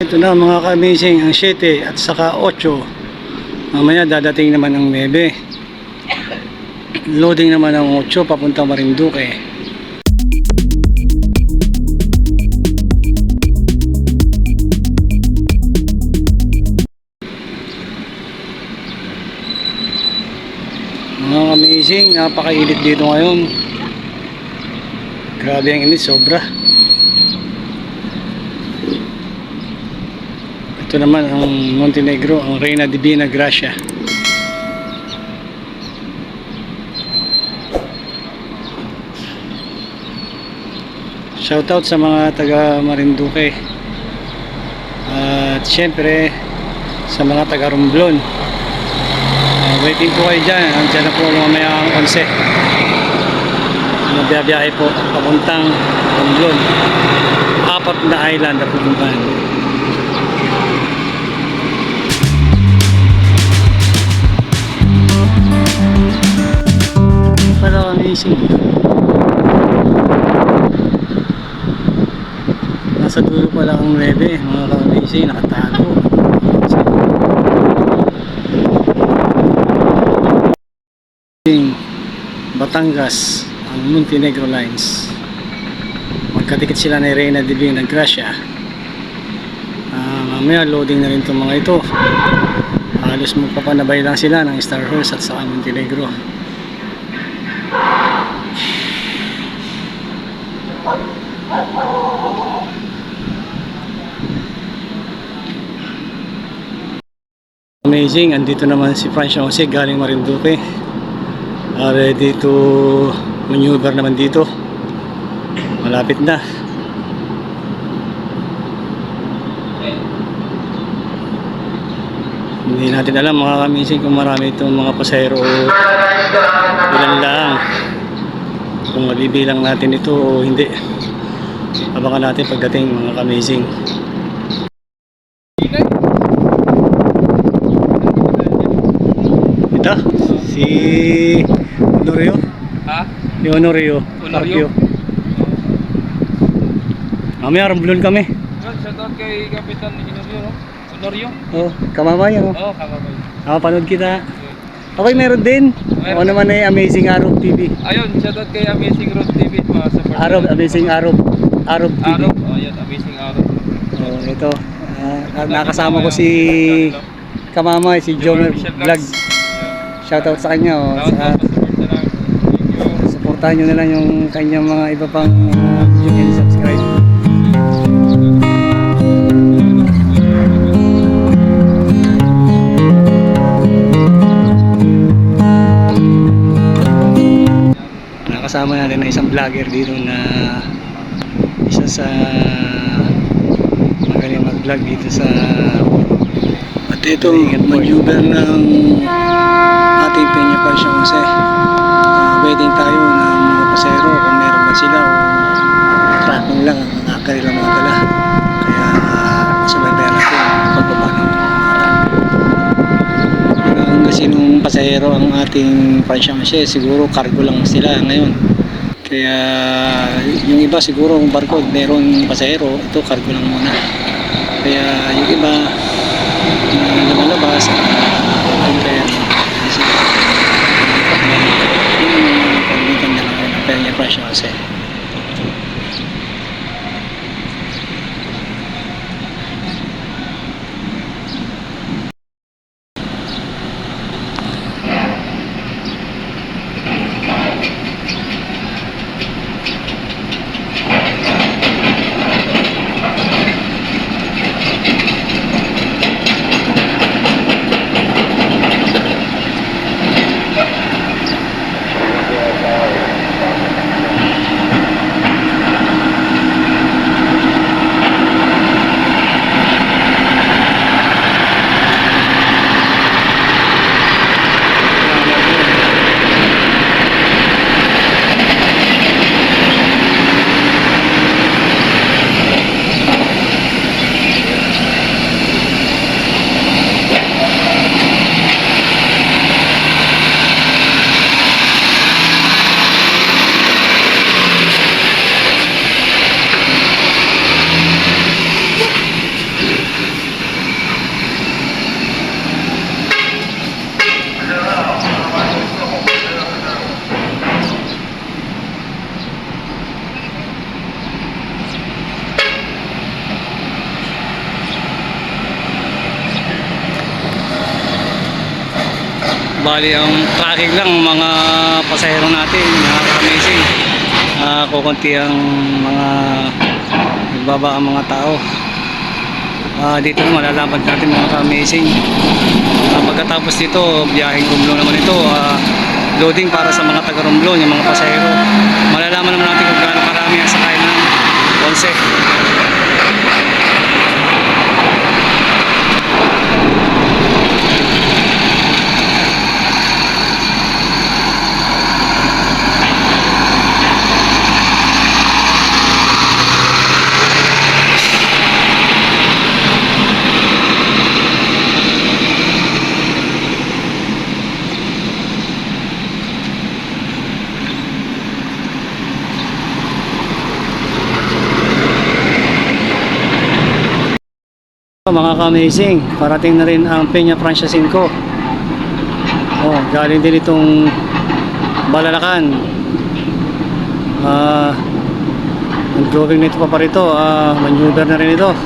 Ito na mga ka-amazing, ang 7 at saka 8. Mamaya dadating naman ang 9. Loading naman ang 8 papunta Marinduque. Mga ka-amazing, napakainit dito ngayon. Grabe ang init, sobra. Ito naman ang Montenegro, ang Reina Divina Gracia. Shoutout sa mga taga Marinduque. At syempre sa mga taga Romblon. Waiting po kayo dyan. Andiyan na po mamaya ang 11. Magbiyabiyahe po papuntang Romblon. 4 na island na pupuntahan. Pala amazing. Nasa dulo pala ang 9, mga ka-amazing, nakatago. Batangas, ang Montenegro Lines. Magkadikit sila ni Reina Divina Gracia. Mamaya loading na rin itong mga ito. Halos magpapanabay lang sila ng Starhurst at saka Montenegro. Amazing, andito naman si Francia Jose galing Marinduque. Ready to maneuver naman dito. Malapit na. Hindi natin alam mga ka-amazing kung marami itong mga pasahero o ilan lang. Kung mabibilang natin ito o hindi. Abangan natin pagdating mga ka-amazing. Ito si Honorio. Ha? Si Honorio. Honorio? Mamaya Romblon kami. Shoutout kay Kapitan Honorio, no? Honorio? Oh, kamamayan oh. Oo, kamabay. Panood kita. Okay, meron din. Ako naman ay Amazing Arab TV. Ayun, shoutout kay Amazing Road TV. Amazing Arab TV. Arab, oh yan, Amazing Arab. Oh, ito. Nakasama ko si Kamamay, si Jomer Vlog. Shoutout sa kanya. Oh. Supportahan nyo na lang yung kanyang mga iba pang video and subscribe. Nakasama natin na isang vlogger dito na isa sa magaling mag-vlog dito sa at ito mag-uber ng ating Peña Francia Jose. Waiting tayo ng mga pasero kung meron ba sila o tracking lang ang kanilang mga dala. Kaya subaybayan natin pagbaba ng kasi nung pasahero ang ating Francia Jose, siguro cargo lang sila ngayon. Kaya yung iba siguro kung barko meron pasahero, ito cargo lang muna. Kaya yung iba lumalabas kaya yung pagbitan na lang ng Peña Francia Jose. Bali ang tracking lang mga pasahero natin, mga ka-amazing. Kukunti ang mga nagbaba ang mga tao. Dito naman malalaman natin mga ka-amazing. Pagkatapos dito, biyaheng Romblon naman ito. Loading para sa mga taga Romblon, yung mga pasahero. Malalaman naman natin kung gaano karami ang sakay ng Ponce. Mga ka-amazing, parating na rin ang Peña Francia 5. Galing din itong Balalacan. Ang drawing nito pa rito, maneuver na rin ito.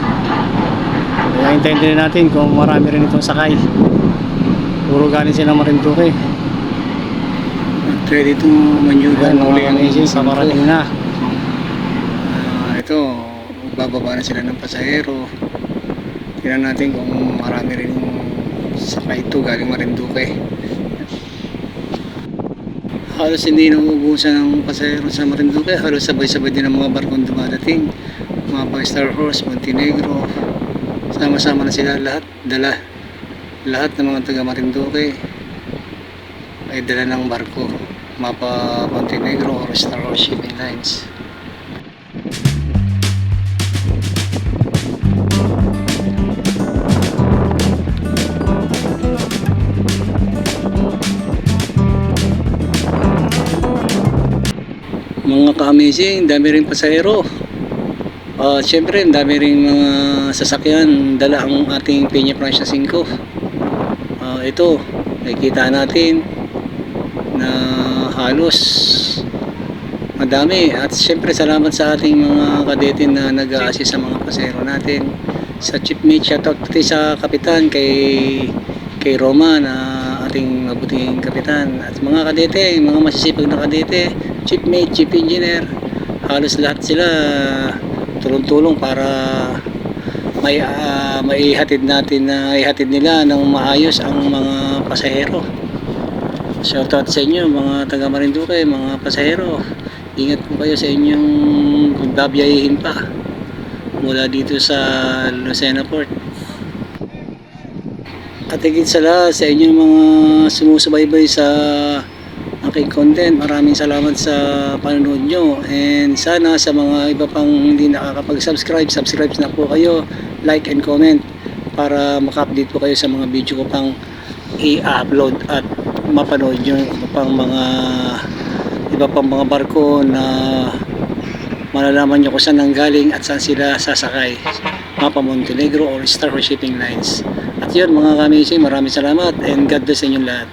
Kaya hintayin din natin kung marami rin itong sakay. Puro galing silang Marinduque. Ready to maneuver na uli ang amazing, paparating na. Ito, bababa na sila ng pasahero. Tingnan natin kung marami rin sakay ito galing Marinduque. Halos hindi na uubusan ng pasahero sa Marinduque. Halos sabay-sabay din ang mga barkong dumadating. Mga Star Horse, Montenegro. Sama-sama na sila lahat. Lahat ng mga taga Marinduque ay dala ng barko. Mapa Montenegro or Star Horse Shipping Lines. Mga ka-amazing, dami rin pasahero. Siyempre, dami rin mga sasakyan dala ang ating Peña Francia 5. Ito, nakikita natin na halos madami. At siyempre, salamat sa ating mga kadete na nag-a-assist sa mga pasahero natin. Sa chiefmate, shoutout pati sa kapitan kay Roma na ating mabuting kapitan. At mga kadete, mga masisipag na kadete, chiefmate, chief engineer, halos lahat sila tulong-tulong para maihatid nila ng maayos ang mga pasahero. Shoutout sa inyo mga taga Marinduque, mga pasahero. Ingat po kayo sa inyong pagbabiyahin pa mula dito sa Lucena Port. At higit sa lahat sa inyong mga sumusubaybay sa aking content, maraming salamat sa panonood nyo, and sana sa mga iba pang hindi nakakapag-subscribe, subscribe na po kayo, like and comment para maka-update po kayo sa mga video ko pang i-upload at mapanood nyo iba pang mga barko na malalaman nyo kung saan nanggaling at saan sila sasakay, Mapa Montenegro or Star Horse Shipping Lines. At yun mga ka-amazing, maraming salamat and God bless sa inyong lahat.